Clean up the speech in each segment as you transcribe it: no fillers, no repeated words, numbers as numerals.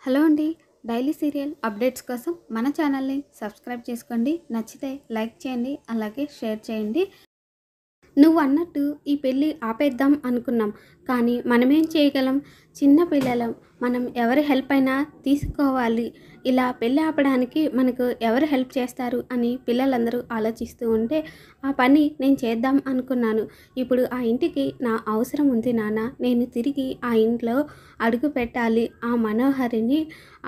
Hello అండి. Daily serial updates కోసం మన ఛానల్ని సబ్స్క్రైబ్ చేసుకోండి. నచ్చితే లైక్ చేయండి, అలాగే షేర్ చేయండి. నువ్వు అన్నట్టు ఈ పెళ్ళి ఆపేద్దాం అనుకున్నాం, కానీ మనమేం చేయగలం? చిన్న పిల్లలం, మనం ఎవరి హెల్ప్ అయినా తీసుకోవాలి. ఇలా పెళ్ళి ఆపడానికి మనకు ఎవరు హెల్ప్ చేస్తారు అని పిల్లలందరూ ఆలోచిస్తూ ఉంటే ఆ పని నేను చేద్దాం అనుకున్నాను. ఇప్పుడు ఆ ఇంటికి నా అవసరం ఉంది నాన్న. నేను తిరిగి ఆ ఇంట్లో అడుగు పెట్టాలి, ఆ మనోహరిని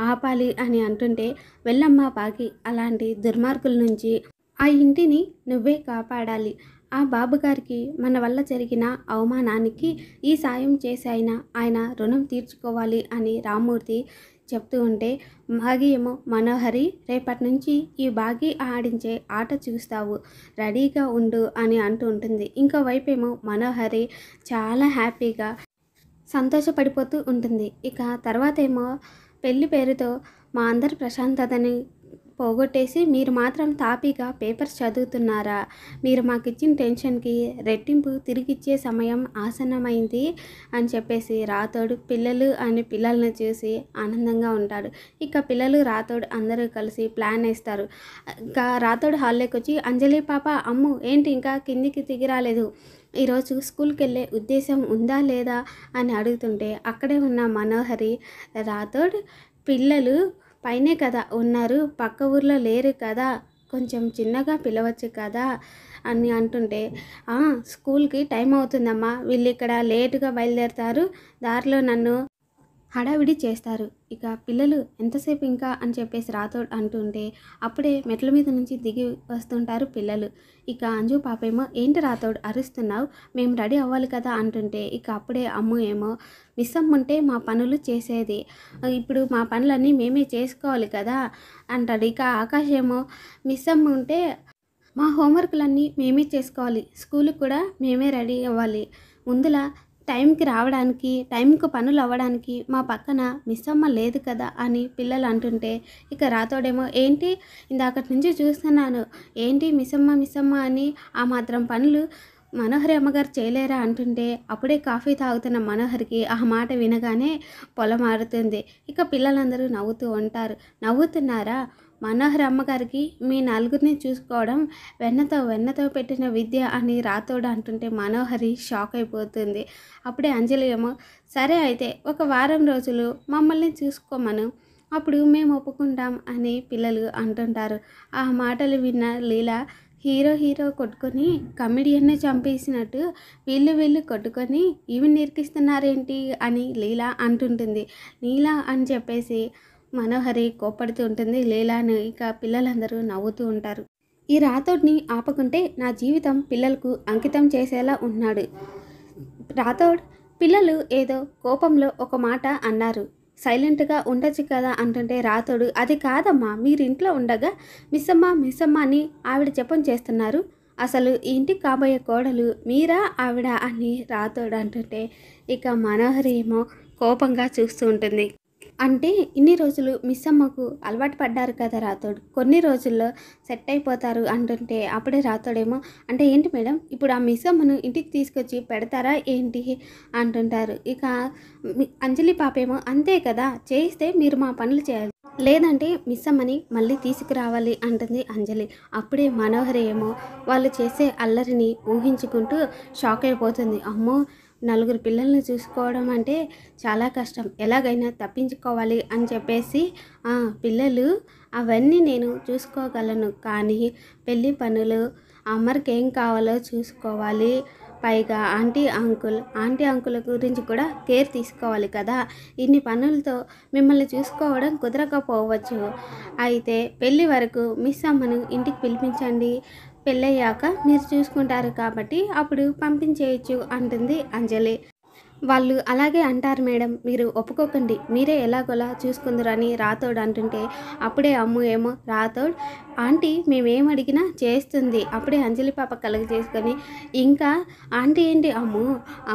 ఆపాలి అని అంటుంటే, వెళ్ళమ్మా బాగి, అలాంటి దుర్మార్గుల నుంచి ఆ ఇంటిని నువ్వే కాపాడాలి. ఆ బాబుగారికి మన వల్ల జరిగిన అవమానానికి ఈ సాయం చేసి అయినా ఆయన రుణం తీర్చుకోవాలి అని రామ్మూర్తి చెప్తూ ఉంటే, బాగి ఏమో, మనోహరి, రేపటి నుంచి ఈ బాగి ఆడించే ఆట చూస్తావు, రెడీగా ఉండు అని అంటూ ఉంటుంది. ఇంకోవైపు ఏమో మనోహరి చాలా హ్యాపీగా సంతోషపడిపోతూ ఉంటుంది. ఇక తర్వాత ఏమో, పెళ్లి పేరుతో మా అందరి ప్రశాంతతని పోగొట్టేసి మీరు మాత్రం తాపీగా పేపర్స్ చదువుతున్నారా? మీరు మాకు ఇచ్చిన టెన్షన్కి రెట్టింపు తిరిగిచ్చే సమయం ఆసన్నమైంది అని చెప్పేసి రాతోడు పిల్లలు అని పిల్లల్ని చూసి ఆనందంగా ఉంటాడు. ఇక పిల్లలు రాతోడు అందరూ కలిసి ప్లాన్ వేస్తారు. ఇంకా రాతోడు హాల్లోకి వచ్చి, అంజలి పాప, అమ్ము ఏంటి ఇంకా కిందికి దిగి రాలేదు, ఈరోజు స్కూల్కి వెళ్ళే ఉద్దేశం ఉందా లేదా అని అడుగుతుంటే, అక్కడే ఉన్న మనోహరి, రాతోడు పిల్లలు పైనే కదా ఉన్నారు, పక్క ఊర్లో లేరు కదా, కొంచెం చిన్నగా పిలవచ్చు కదా అని అంటుంటే, స్కూల్కి టైం అవుతుందమ్మా, వీళ్ళు ఇక్కడ లేటుగా బయలుదేరుతారు, దారిలో నన్ను హడావిడి చేస్తారు, ఇక పిల్లలు ఎంతసేపు ఇంకా అని చెప్పేసి రాతోడు అంటుంటే, అప్పుడే మెట్ల మీద నుంచి దిగి వస్తుంటారు పిల్లలు. ఇక అంజు పాపేమో, ఏంటి రాతోడు అరుస్తున్నావు, మేము రెడీ అవ్వాలి కదా అంటుంటే, ఇక అప్పుడే అమ్ము ఏమో, మిస్ అమ్ముంటే మా పనులు చేసేది, ఇప్పుడు మా పనులన్నీ మేమే చేసుకోవాలి కదా అంటాడు. ఇక ఆకాష్ ఏమో, మిస్ అమ్మ ఉంటే మా హోంవర్క్లన్నీ మేమే చేసుకోవాలి, స్కూల్కి కూడా మేమే రెడీ అవ్వాలి, ముందులా టైంకి రావడానికి, టైంకి పనులు అవ్వడానికి మా పక్కన మిస్ అమ్మ లేదు కదా అని పిల్లలు అంటుంటే, ఇక రాతోడేమో, ఏంటి ఇందాకటి నుంచి చూస్తున్నాను, ఏంటి మిస్ అమ్మ అని ఆ మాత్రం పనులు మనోహరి అమ్మగారు చేయలేరా అంటుంటే, అప్పుడే కాఫీ తాగుతున్న మనోహరికి ఆ మాట వినగానే పొలమారుతుంది. ఇక పిల్లలందరూ నవ్వుతూ ఉంటారు. నవ్వుతున్నారా? మనోహరి అమ్మగారికి మీ నలుగురిని చూసుకోవడం వెన్నతో పెట్టిన విద్య అని రాతోడు అంటుంటే మనోహరి షాక్ అయిపోతుంది. అప్పుడే అంజలి ఏమో, సరే అయితే ఒక వారం రోజులు మమ్మల్ని చూసుకోమను, అప్పుడు మేము ఒప్పుకుంటాం అని పిల్లలు అంటుంటారు. ఆ మాటలు విన్న లీలా, హీరో కొట్టుకొని కమెడియన్నే చంపేసినట్టు వీళ్ళు కొట్టుకొని ఇవి నిరికిస్తున్నారేంటి అని లీలా అంటుంటుంది. లీలా అని చెప్పేసి మనోహరి కోప్పడుతూ ఉంటుంది లీలాను. ఇక పిల్లలందరూ నవ్వుతూ ఉంటారు. ఈ రాతోడిని ఆపకుంటే నా జీవితం పిల్లలకు అంకితం చేసేలా ఉన్నాడు. రాతోడ్, పిల్లలు ఏదో కోపంలో ఒక మాట అన్నారు, సైలెంట్గా ఉండొచ్చు కదా అంటుంటే రాతోడు, అది కాదమ్మా, మీరు ఇంట్లో ఉండగా మిస్ అమ్మ అని ఆవిడ జపం చేస్తున్నారు, అసలు ఈ ఇంటికి కాబోయే కోడలు మీరా ఆవిడ అని రాతోడు అంటుంటే, ఇక మనోహరి ఏమో కోపంగా చూస్తూ ఉంటుంది. అంటే ఇన్ని రోజులు మిస్ అమ్మకు అలవాటు పడ్డారు కదా రాతోడు, కొన్ని రోజుల్లో సెట్ అయిపోతారు అంటుంటే, అప్పుడే రాతోడేమో, అంటే ఏంటి మేడం, ఇప్పుడు ఆ మిస్ అమ్మను ఇంటికి తీసుకొచ్చి పెడతారా ఏంటి అంటుంటారు. ఇక అంజలి పాపేమో, అంతే కదా, చేయిస్తే మీరు మా పనులు చేయాలి, లేదంటే మిస్ అమ్మని మళ్ళీ తీసుకురావాలి అంటుంది అంజలి. అప్పుడే మనోహరి ఏమో వాళ్ళు చేసే అల్లరిని ఊహించుకుంటూ షాక్ అయిపోతుంది. అమ్మో, నలుగురు పిల్లల్ని చూసుకోవడం అంటే చాలా కష్టం, ఎలాగైనా తప్పించుకోవాలి అని చెప్పేసి, పిల్లలు అవన్నీ నేను చూసుకోగలను, కానీ పెళ్ళి పనులు అమ్మరికి ఏం కావాలో చూసుకోవాలి, పైగా ఆంటీ అంకుల్ గురించి కూడా కేర్ తీసుకోవాలి కదా, ఇన్ని పనులతో మిమ్మల్ని చూసుకోవడం కుదరకపోవచ్చు, అయితే పెళ్ళి వరకు మిస్ అమ్మను ఇంటికి పిలిపించండి, పెళ్ళయ్యాక మీరు చూసుకుంటారు కాబట్టి అప్పుడు పంపించేయచ్చు అంటుంది అంజలి. వాళ్ళు అలాగే అంటారు మేడం, మీరు ఒప్పుకోకండి, మీరే ఎలాగోలా చూసుకుందరని రాతోడు అంటుంటే, అప్పుడే అమ్ము ఏమో, రాతోడ్ ఆంటీ మేమేం అడిగినా చేస్తుంది, అప్పుడే అంజలి పాప కలగ చేసుకొని, ఇంకా ఆంటీ ఏంటి అమ్ము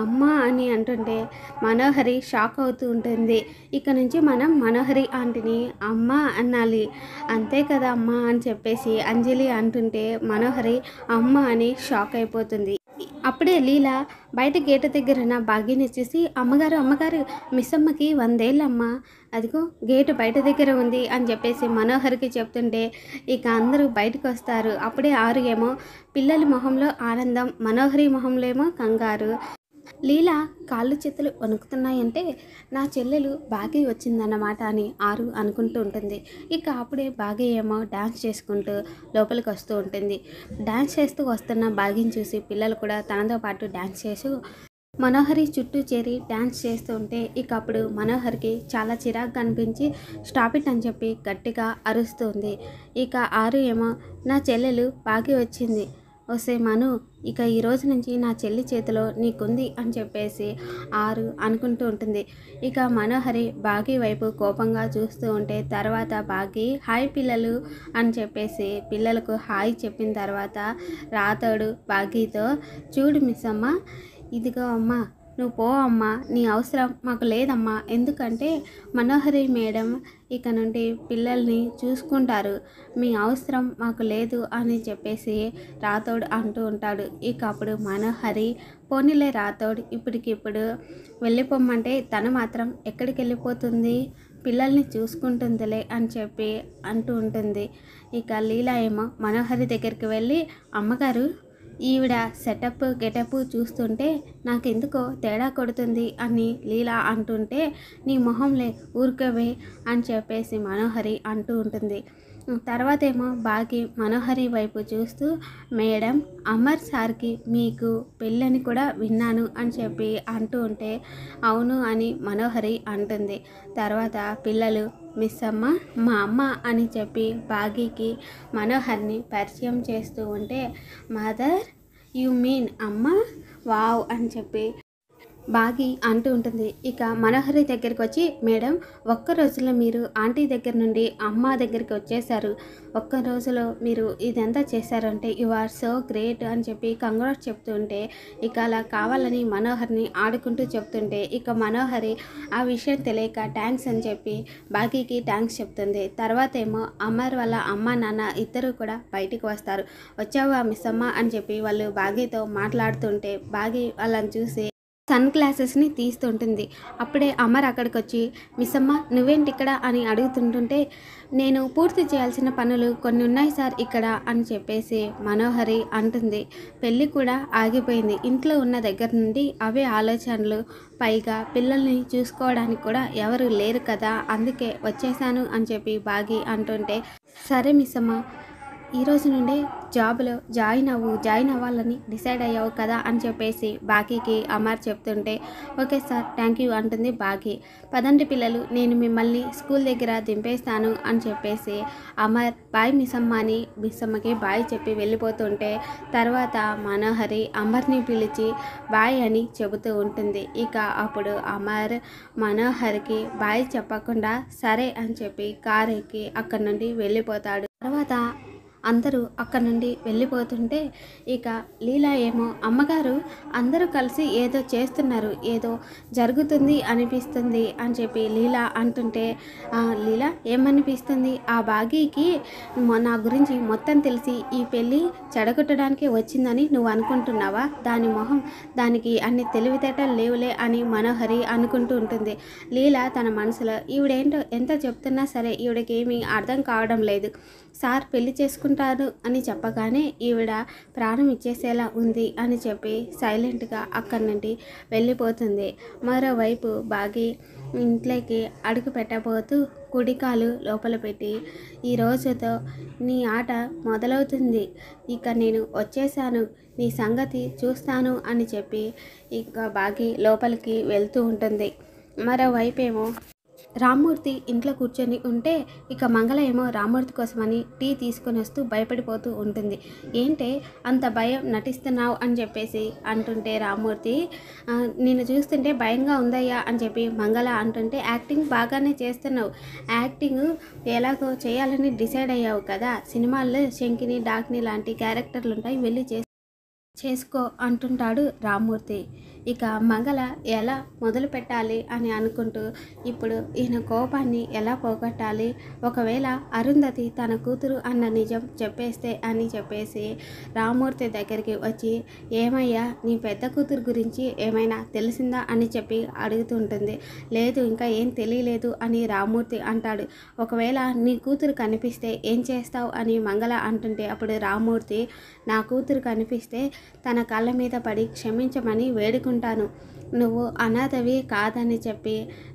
అమ్మ అని అంటుంటే మనోహరి షాక్ అవుతూ ఉంటుంది. ఇక నుంచి మనం మనోహరి ఆంటీని అమ్మ అనాలి, అంతే కదా అమ్మ అని చెప్పేసి అంజలి అంటుంటే మనోహరి అమ్మ అని షాక్ అయిపోతుంది. అప్పుడే లీల బయట గేటు దగ్గరున్న భాగ్యని చూసి, అమ్మగారు అమ్మగారు మిస్సమ్మకి 100 ఏళ్ళమ్మ, అదిగో గేటు బయట దగ్గర ఉంది అని చెప్పేసి మనోహర్కి చెప్తుంటే ఇక అందరూ బయటకు వస్తారు. అప్పుడే ఆరు ఏమో పిల్లల మొహంలో ఆనందం, మనోహరి మొహంలో ఏమో కంగారు. లీల కాళ్ళు చేతులు వణుకుతున్నాయంటే నా చెల్లెలు బాగి వచ్చిందన్నమాట అని ఆరు అనుకుంటూ ఉంటుంది. ఇక అప్పుడే బాగి ఏమో డ్యాన్స్ చేసుకుంటూ లోపలికి వస్తూ ఉంటుంది. డ్యాన్స్ చేస్తూ వస్తున్న బాగిని చూసి పిల్లలు కూడా తనతో పాటు డ్యాన్స్ చేస్తూ మనోహరి చుట్టూ చేరి డ్యాన్స్ చేస్తూ ఉంటే ఇక అప్పుడు మనోహర్కి చాలా చిరాకు అనిపించి స్టాప్ ఇట్ అని చెప్పి గట్టిగా అరుస్తుంది. ఇక ఆరు ఏమో నా చెల్లెలు బాగి వచ్చింది, వస్తే మను ఇక ఈ రోజు నుంచి నా చెల్లి చేతిలో నీకుంది అని చెప్పేసి ఆరు అనుకుంటూ ఉంటుంది. ఇక మనోహరి బాగి వైపు కోపంగా చూస్తూ ఉంటే తర్వాత బాగి హాయ్ పిల్లలు అని చెప్పేసి పిల్లలకు హాయ్ చెప్పిన తర్వాత రాతోడు బాగితో చూడు మిస్ అమ్మ, ఇదిగో అమ్మ నువ్వు పో అమ్మా, నీ అవసరం మాకు లేదమ్మా, ఎందుకంటే మనోహరి మేడం ఇక నుండి పిల్లల్ని చూసుకుంటారు, మీ అవసరం మాకు లేదు అని చెప్పేసి రాథోడ్ అంటూ ఉంటాడు. ఇక అప్పుడు మనోహరి పోనీలే రాథోడ్ ఇప్పటికిప్పుడు వెళ్ళిపోమ్మంటే తను మాత్రం ఎక్కడికి వెళ్ళిపోతుంది, పిల్లల్ని చూసుకుంటుందిలే అని చెప్పి అంటూ ఉంటుంది. ఇక లీలా ఏమో మనోహరి దగ్గరికి వెళ్ళి అమ్మగారు ఈవిడ సెటప్ గెటప్ చూస్తుంటే నాకెందుకో తేడా కొడుతుంది అని లీలా అంటుంటే నీ మొహంలే ఊరుకోవే అని చెప్పేసి మనోహరి అంటూ ఉంటుంది. తర్వాత ఏమో బాగి మనోహరి వైపు చూస్తూ మేడం అమర్ సార్కి మీకు పెళ్ళని కూడా విన్నాను అని చెప్పి అంటూ ఉంటే అవును అని మనోహరి అంటుంది. తర్వాత పిల్లలు మిస్ అమ్మ మా అమ్మ అని చెప్పి బాగీకి మనోహర్ని పరిచయం చేస్తూ ఉంటే మదర్ యు మీన్ అమ్మ వావ్ అని చెప్పి బాగి అంటూ ఉంటుంది. ఇక మనోహరి దగ్గరికి వచ్చి మేడం ఒక్క రోజులో మీరు ఆంటీ దగ్గర నుండి అమ్మ దగ్గరికి వచ్చేసారు, ఒక్క రోజులో మీరు ఇదంతా చేశారంటే యు ఆర్ సో గ్రేట్ అని చెప్పి కంగ్రాట్స్ చెప్తుంటే ఇక అలా కావాలని మనోహర్ని ఆడుకుంటూ చెప్తుంటే ఇక మనోహరి ఆ విషయం తెలియక థ్యాంక్స్ అని చెప్పి బాగీకి థ్యాంక్స్ చెప్తుంది. తర్వాత ఏమో అమర్ వాళ్ళ అమ్మ నాన్న ఇద్దరు కూడా బయటికి వస్తారు. వచ్చావా మిస్ అమ్మ అని చెప్పి వాళ్ళు బాగీతో మాట్లాడుతుంటే బాగి వాళ్ళని చూసి సన్ గ్లాసెస్ని తీస్తుంటుంది. అప్పుడే అమర్ అక్కడికి వచ్చి మిస్ అమ్మ నువ్వేంటి ఇక్కడ అని అడుగుతుంటుంటే నేను పూర్తి చేయాల్సిన పనులు కొన్ని ఉన్నాయి సార్ ఇక్కడ అని చెప్పేసి మనోహరి అంటుంది. పెళ్ళి కూడా ఆగిపోయింది, ఇంట్లో ఉన్న దగ్గర నుండి అవే ఆలోచనలు, పైగా పిల్లల్ని చూసుకోవడానికి కూడా ఎవరు లేరు కదా అందుకే వచ్చేసాను అని చెప్పి బాగి అంటుంటే సరే మిస్ అమ్మ ఈరోజు నుండే జాబ్లో జాయిన్ అవ్వాలని డిసైడ్ అయ్యావు కదా అని చెప్పేసి బాగీకి అమర్ చెప్తుంటే ఓకే సార్ థ్యాంక్ యూ అంటుంది బాగి. పదండి పిల్లలు నేను మిమ్మల్ని స్కూల్ దగ్గర దింపేస్తాను అని చెప్పేసి అమర్ బాయ్ మిస్సమ్మ అని మిస్సమ్మకి బాయ్ చెప్పి వెళ్ళిపోతుంటే తర్వాత మనోహరి అమర్ని పిలిచి బాయ్ అని చెబుతూ ఉంటుంది. ఇక అప్పుడు అమర్ మనోహర్కి బాయ్ చెప్పకుండా సరే అని చెప్పి కారు ఎక్కి అక్కడి నుండి వెళ్ళిపోతాడు. తర్వాత అందరూ అక్కడి నుండి వెళ్ళిపోతుంటే ఇక లీలా ఏమో అమ్మగారు అందరూ కలిసి ఏదో చేస్తున్నారు, ఏదో జరుగుతుంది అనిపిస్తుంది అని చెప్పి లీలా అంటుంటే లీలా ఏమనిపిస్తుంది, ఆ బాగీకి నా గురించి మొత్తం తెలిసి ఈ పెళ్ళి చెడగొట్టడానికి వచ్చిందని నువ్వు అనుకుంటున్నావా, దాని మొహం దానికి అన్ని తెలివితేటలు లేవులే అని మనోహరి అనుకుంటూ ఉంటుంది. లీలా తన మనసులో ఈవిడేంటో ఎంత చెప్తున్నా సరే ఈవిడకి ఏమీ అర్థం కావడం లేదు, సార్ పెళ్లి చేసుకుంటారు అని చెప్పగానే ఈవిడ ప్రాణం ఇచ్చేసేలా ఉంది అని చెప్పి సైలెంట్గా అక్కడి నుండి వెళ్ళిపోతుంది. మరోవైపు బాగి ఇంట్లోకి అడుగు పెట్టబోతూ కుడికాలు లోపల పెట్టి ఈ రోజుతో నీ ఆట మొదలవుతుంది, ఇక నేను వచ్చేసాను, నీ సంగతి చూస్తాను అని చెప్పి ఇక బాగి లోపలికి వెళ్తూ ఉంటుంది. మరోవైపేమో రామ్మూర్తి ఇంట్లో కూర్చొని ఉంటే ఇక మంగళ ఏమో రామ్మూర్తి కోసమని టీ తీసుకొని వస్తూ భయపడిపోతూ ఉంటుంది. ఏంటే అంత భయం నటిస్తున్నావు అని చెప్పేసి అంటుంటే రామ్మూర్తి నిన్ను చూస్తుంటే భయంగా ఉందయ్యా అని చెప్పి మంగళ అంటుంటే యాక్టింగ్ బాగానే చేస్తున్నావు, యాక్టింగ్ ఎలాగో చేయాలని డిసైడ్ అయ్యావు కదా, సినిమాల్లో శంకిని డాక్ని లాంటి క్యారెక్టర్లు ఉంటాయి వెళ్ళి చేసుకో అంటుంటాడు రామ్మూర్తి. ఇక మంగళ ఎలా మొదలు పెట్టాలి అని అనుకుంటూ ఇప్పుడు ఈయన కోపాన్ని ఎలా పోగొట్టాలి, ఒకవేళ అరుంధతి తన కూతురు అన్న నిజం చెప్పేస్తే అని చెప్పేసి రామ్మూర్తి దగ్గరికి వచ్చి ఏమయ్యా నీ పెద్ద కూతురు గురించి ఏమైనా తెలిసిందా అని చెప్పి అడుగుతుంటుంది. లేదు ఇంకా ఏం తెలియలేదు అని రామ్మూర్తి అంటాడు. ఒకవేళ నీ కూతురు కనిపిస్తే ఏం చేస్తావు అని మంగళ అంటుంటే అప్పుడు రామ్మూర్తి నా కూతురు కనిపిస్తే తన కళ్ళ మీద పడి క్షమించమని వేడుకుంటాను. నువ్వు అనాథవి కాదని చెప్పి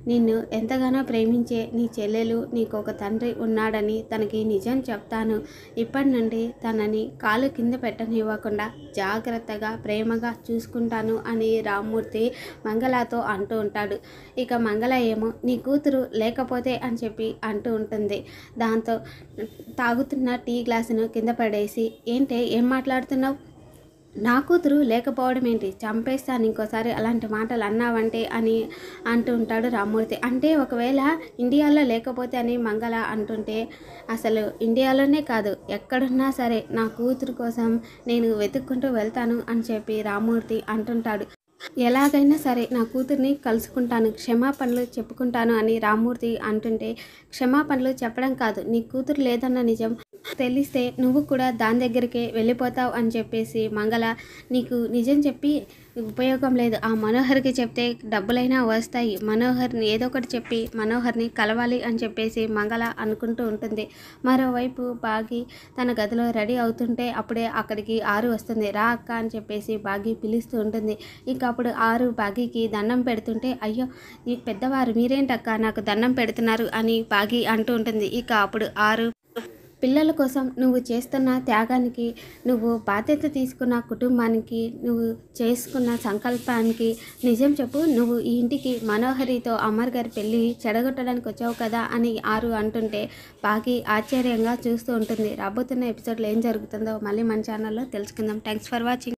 నిన్ను ఎంతగానో ప్రేమించే నీ చెల్లెలు నీకు ఒక తండ్రి ఉన్నాడని తనకి నిజం చెప్తాను. ఇప్పటి నుండి తనని కాలు కింద పెట్టనివ్వకుండా జాగ్రత్తగా ప్రేమగా చూసుకుంటాను అని రామ్మూర్తి మంగళతో అంటూ ఉంటాడు. ఇక మంగళ ఏమో నీ కూతురు లేకపోతే అని చెప్పి అంటూ ఉంటుంది. దాంతో తాగుతున్న టీ గ్లాసును కింద పడేసి ఏంటే ఏం మాట్లాడుతున్నావు, నా కూతురు లేకపోవడం ఏంటి, చంపేస్తాను ఇంకోసారి అలాంటి మాటలు అన్నావంటే అని అంటూ ఉంటాడు రామ్మూర్తి. అంటే ఒకవేళ ఇండియాలో లేకపోతే అని మంగళ అంటుంటే అసలు ఇండియాలోనే కాదు ఎక్కడున్నా సరే నా కూతురు కోసం నేను వెతుక్కుంటూ వెళ్తాను అని చెప్పి రామ్మూర్తి అంటుంటాడు. ఎలాగైనా సరే నా కూతుర్ని కలుసుకుంటాను, క్షమాపణలు చెప్పుకుంటాను అని రామ్మూర్తి అంటుంటే క్షమాపణలు చెప్పడం కాదు నీ కూతురు లేదన్న నిజం తెలిస్తే నువ్వు కూడా దాని దగ్గరికే వెళ్ళిపోతావు అని చెప్పేసి మంగళ నీకు నిజం చెప్పి ఉపయోగం లేదు, ఆ మనోహర్కి చెప్తే డబ్బులైనా వస్తాయి, మనోహర్ని ఏదో ఒకటి చెప్పి మనోహర్ని కలవాలి అని చెప్పేసి మంగళ అనుకుంటూ ఉంటుంది. మరోవైపు బాగి తన గదిలో రెడీ అవుతుంటే అప్పుడే అక్కడికి ఆరు వస్తుంది. రా అక్క అని చెప్పేసి బాగి పిలుస్తూ ఉంటుంది. ఇక అప్పుడు ఆరు బాగికి దండం పెడుతుంటే అయ్యో ఈ పెద్దవారు మీరేంటక్క నాకు దండం పెడుతున్నారు అని బాగి అంటూ ఉంటుంది. ఇక అప్పుడు ఆరు పిల్లల కోసం నువ్వు చేస్తున్న త్యాగానికి, నువ్వు బాధ్యత తీసుకున్న కుటుంబానికి, నువ్వు చేసుకున్న సంకల్పానికి నిజం చెప్పు, నువ్వు ఈ ఇంటికి మనోహరితో అమర్ గారి పెళ్ళి చెడగొట్టడానికి వచ్చావు కదా అని ఆరు అంటుంటే బాగి ఆశ్చర్యంగా చూస్తూ ఉంటుంది. రాబోతున్న ఎపిసోడ్లో ఏం జరుగుతుందో మళ్ళీ మన ఛానల్లో తెలుసుకుందాం. Thanks for watching.